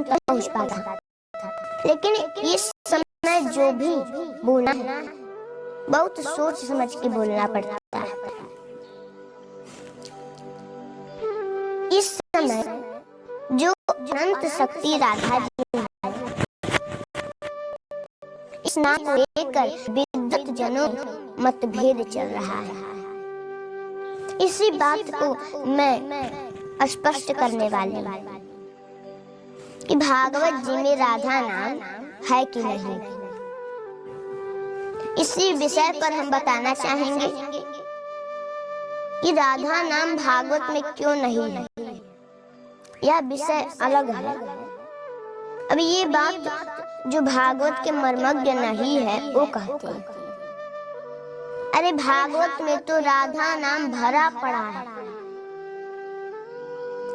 पहुंच पाता, लेकिन इस समय जो भी बोलना है बहुत सोच समझ के बोलना पड़ता है। इस समय जो अनंत शक्ति राधा जी है, इस नाम को लेकर विद्वत जनों मतभेद चल रहा है। इसी बात को मैं स्पष्ट करने वाली हूँ कि भागवत जी में राधा नाम है कि नहीं। इसी विषय पर हम बताना चाहेंगे कि राधा नाम भागवत में क्यों नहीं है। यह विषय अलग है। अब ये बात जो भागवत के मर्मज्ञ नहीं है वो कहते हैं, अरे भागवत में तो राधा नाम भरा पड़ा है।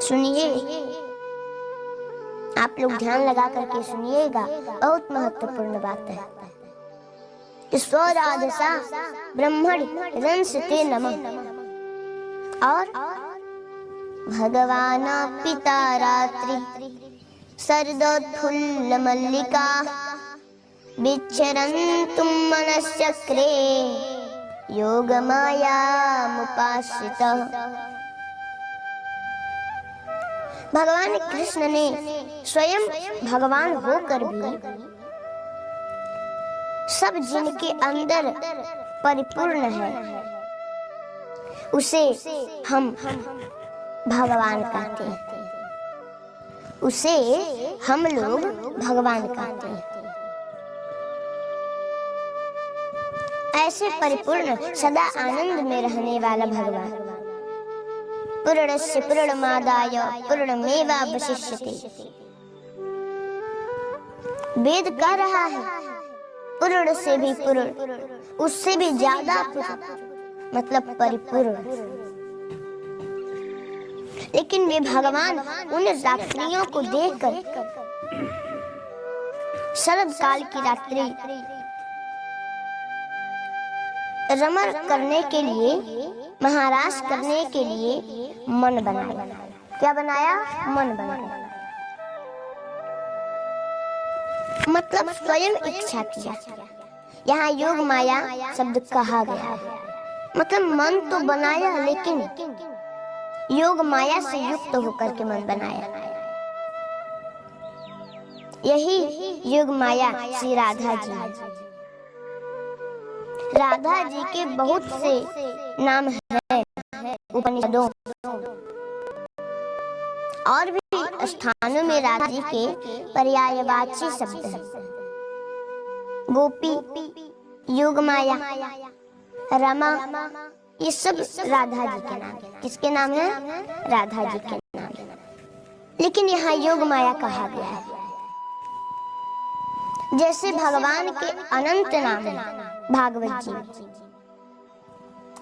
सुनिए, आप लोग ध्यान लगा करके सुनिएगा, बहुत महत्वपूर्ण बात है। स्वराधसा ब्रह्मणि रंसते नमः और भगवान पिता रात्रि शरदोत्फुल्ल मल्लिका विचरन्तुं मनश्चक्रे योगमायामुपाश्रितः। भगवान कृष्ण ने स्वयं भगवान होकर भी सब जिनके अंदर परिपूर्ण है उसे हम भगवान कहते हैं, उसे हम लोग भगवान कहते हैं। ऐसे परिपूर्ण सदा आनंद में रहने वाला भगवान पूर्णस्य पूर्णमादाय पूर्णमेवावशिष्यते। वेद कह रहा है पूर्ण से भी पूर्ण, उससे भी ज्यादा पूर्ण, मतलब परिपूर्ण। लेकिन वे भगवान उन रात्रियों को देखकर, शरद काल की रात्रि रमण करने के लिए, महाराज करने के लिए मन बनाया। क्या बनाया? मन बनाया, मतलब स्वयं इच्छा किया। यहाँ योग माया शब्द कहा गया है, मतलब मन तो बनाया लेकिन योग माया से युक्त होकर के मन बनाया। यही योग माया श्री राधा जी है। राधा जी के बहुत से नाम हैं उपनिषदों और भी स्थानों में राधा जी के पर्यायवाची शब्द हैं। गोपी, योग माया, रमा, ये सब राधा जी के नाम है। किसके नाम है? राधा जी के नाम है। लेकिन यहाँ योग माया कहा गया है। जैसे भगवान के अनंत नाम है भागवत जी,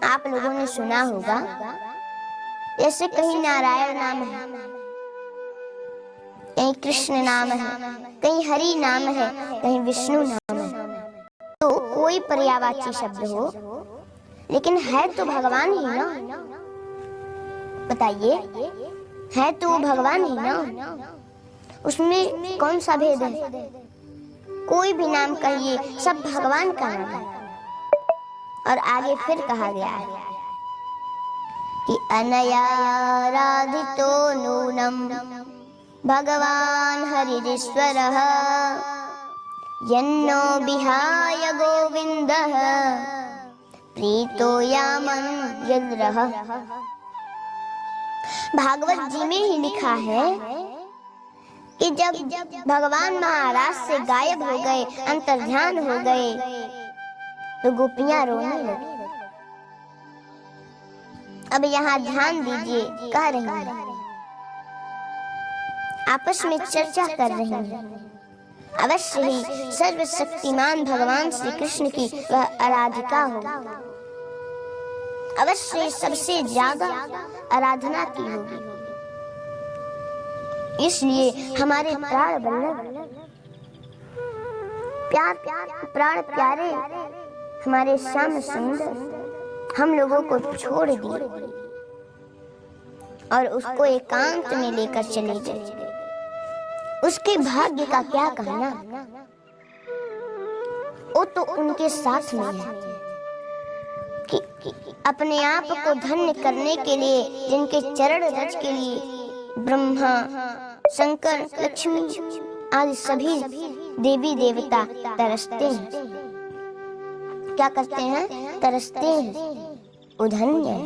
आप लोगों ने सुना होगा। जैसे कहीं नारायण नाम है, कहीं कृष्ण नाम है, कहीं हरि नाम है, कहीं विष्णु नाम है। तो कोई पर्यायवाची शब्द हो, लेकिन है तो भगवान ही ना। बताइए, है तो वो भगवान ही ना। उसमें कौन सा भेद है? कोई भी नाम कहिए, सब भगवान का नाम है। और आगे फिर कहा गया है कि अनया राधितो नूनम भगवान हरिरीश्वरः यन्नो विहाय गोविंदः प्रीतो यामन यद्रः। भागवत जी में ही लिखा है कि जब भगवान महाराज से गायब हो गए, अंतर्ध्यान हो गए, तो गोपियां रोने लगी। अब यहाँ ध्यान दीजिए, कह रही हैं, आपस में चर्चा कर रही हैं। अवश्य ही सर्वशक्तिमान भगवान श्री कृष्ण की वह आराधिका हो, अवश्य सबसे ज्यादा आराधना की होगी। इसलिए हमारे प्राण वल्लभ, प्राण प्यारे हमारे श्याम सुंदर हम लोगों को छोड़ दिए और उसको एकांत में लेकर चले गए। उसके भाग्य का क्या कहना, वो तो उनके साथ में है कि अपने आप को धन्य करने के लिए जिनके चरण रज के लिए ब्रह्मा, शंकर, लक्ष्मी आदि सभी देवी देवता तरसते हैं। क्या करते हैं? तरसते हैं। वो धन्य है।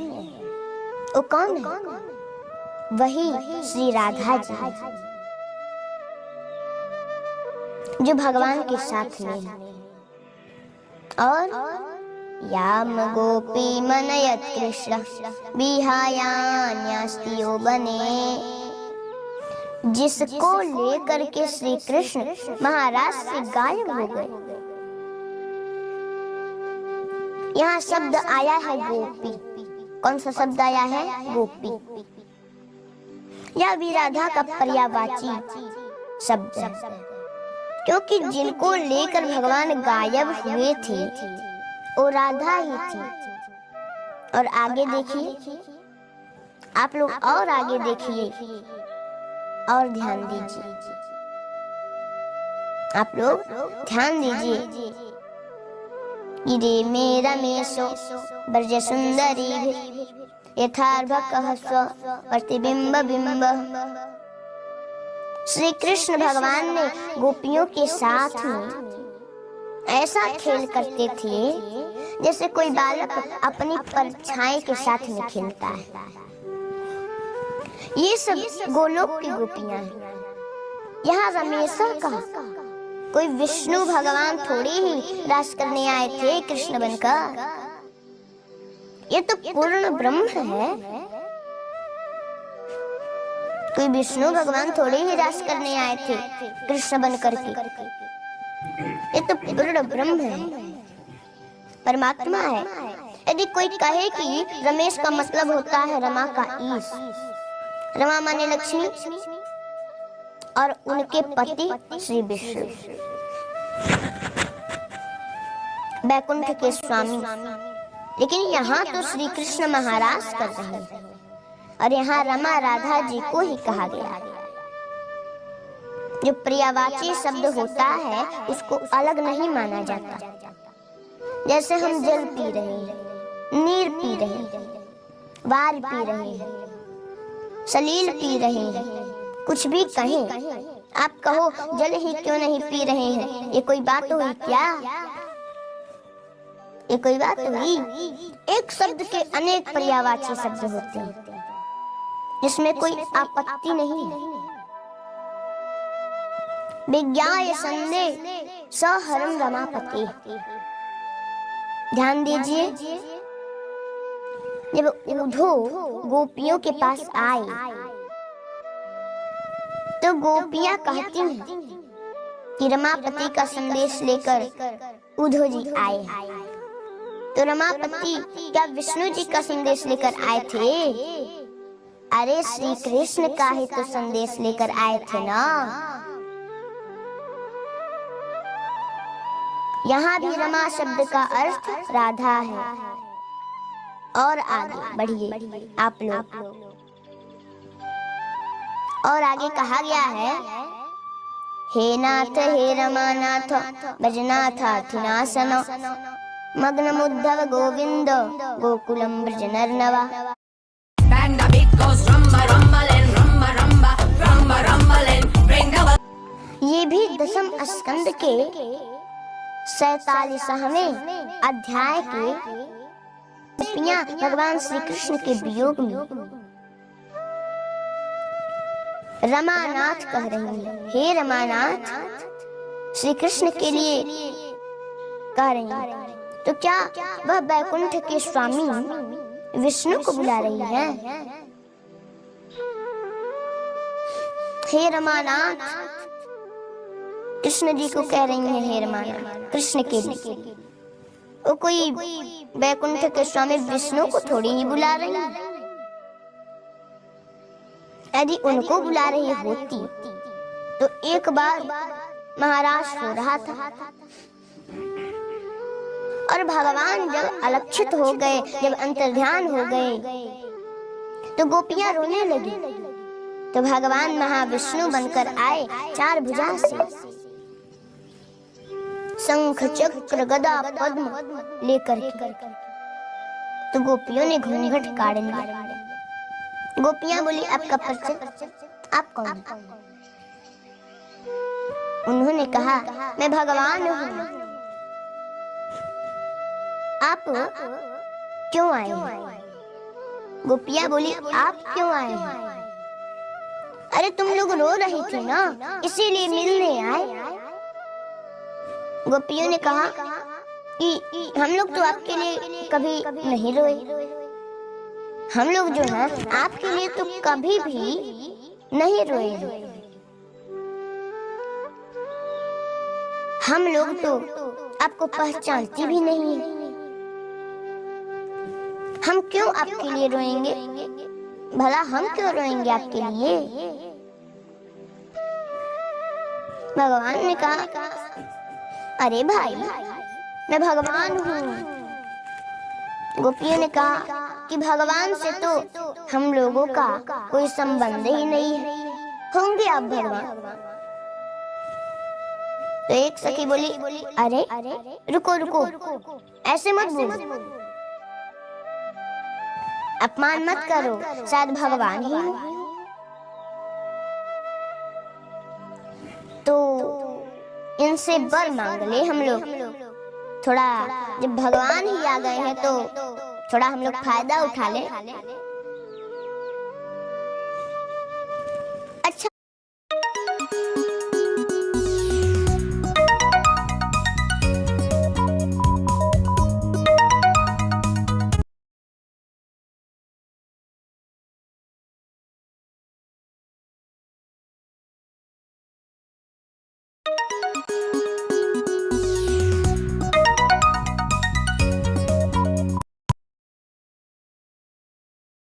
वो कौन है? वही श्री राधा जी जो भगवान के साथ में है। और याम गोपी मनयत कृष्ण विहायान्यस्तियो बने, जिसको लेकर के श्री कृष्ण महाराज से गायब हो गए। यहाँ शब्द आया है गोपी। कौन सा शब्द आया है? गोपी। यह भी राधा का पर्यायवाची शब्द है, क्योंकि जिनको लेकर भगवान गायब हुए थे वो राधा ही थी। और आगे देखिए, आप लोग और आगे देखिए और ध्यान दीजिए, आप लोग ध्यान दीजिए। इरे में रमेशो ब्रज सुंदरी यथार्भकः स्व प्रतिबिंब बिंब। श्री कृष्ण भगवान ने गोपियों के साथ में ऐसा खेल करते थे जैसे कोई बालक अपनी परछाई के साथ में खेलता है। ये सब गोलोक की गोपियां हैं। यहाँ रमेशा का कोई विष्णु भगवान थोड़ी ही रास करने आए थे कृष्ण बनकर। ये तो पूर्ण ब्रह्म है। कोई विष्णु भगवान थोड़े ही रास करने आए थे कृष्ण बन करके। ये तो पूर्ण ब्रह्म है, परमात्मा है। यदि कोई कहे कि रमेश का मतलब होता है रमा का ईश, रमा माने लक्ष्मी और उनके पति श्री विष्णु, बैकुंठ के स्वामी। लेकिन यहाँ तो श्री कृष्ण महाराज कर रहे हैं और यहाँ रमा राधा जी को ही कहा गया। जो पर्यायवाची शब्द होता है उसको अलग नहीं माना जाता। जैसे हम जल पी रहे हैं, नीर पी रहे हैं, वार पी रहे हैं, सलील पी रहे हैं, कुछ भी कहें, आप कहो जल ही क्यों नहीं पी रहे हैं, ये कोई बात हुई क्या? ये कोई बात हुई? एक शब्द के अनेक पर्यायवाची शब्द होते हैं जिसमें कोई आपत्ति नहीं है। विज्ञाय संदे सहरम रमापति। ध्यान दीजिए, जब उद्धव गोपियों के पास आए तो गोपियां कहती हैं कि रमापति का संदेश लेकर उद्धव जी आए। तो रमापति क्या विष्णु जी का संदेश लेकर आए थे? अरे श्री कृष्ण का ही तो संदेश लेकर आए थे ना। यहाँ भी रमा शब्द का अर्थ राधा है। और आगे बढ़िए आप लोग। और आगे कहा गया है, हे नाथ हे रमानाथ ब्रजनाथ अथिनासन मग्न उद्धव गोविंद गोकुलम ब्रज नरनवा। ये भी दसम स्कंद के 47वें अध्याय के गोपियां भगवान श्री कृष्ण के वियोग में रमानाथ कह रही हैं। हे रमानाथ श्री कृष्ण के लिए कह रही हैं। तो क्या वह बैकुंठ के स्वामी विष्णु को बुला रही हैं? हे रमानाथ कृष्ण जी को कह रही हैं। हे रमानाथ कृष्ण के लिए। वो कोई बैकुंठ के स्वामी विष्णु को थोड़ी ही बुला रही है। यदि उनको बुला रही होती तो एक बार महाराज हो रहा था और भगवान जब अलक्षित हो गए, जब अंतर्ध्यान हो गए तो गोपियां रोने लगी। तो भगवान महाविष्णु बनकर आए, 4 भुजा से शंख चक्र गदा पद्म लेकर के। तो गोपियों ने घूंघट काढ़ लिया। गोपियां बोली, आपका परिचय, आप कौन हैं? उन्होंने कहा, मैं भगवान हूँ। आप क्यों आए हैं? गोपियां बोली, आप क्यों आए हैं? अरे तुम लोग रो रही थी ना, इसीलिए मिलने आए। गोपियों ने कहा कि हम लोग तो आपके लिए कभी नहीं रोए। हम लोग जो हैं आपके लिए तो कभी भी नहीं रोए हैं। हम लोग तो आपको पहचानती भी नहीं है। हम क्यों आपके लिए रोएंगे? भला हम क्यों रोएंगे आपके लिए? भगवान ने कहा, अरे भाई, मैं भगवान हूँ। गोपियों ने कहा कि भगवान से तो हम लोगों का कोई संबंध ही नहीं है, होंगे आप भगवान? तो एक सखी बोली, अरे रुको रुको, ऐसे मत बोलो, अपमान मत करो, शायद भगवान ही हो। तो इनसे वर मांग ले हम लोग, थोड़ा जब भगवान ही आ गए हैं तो थोड़ा हम लोग फायदा उठा ले।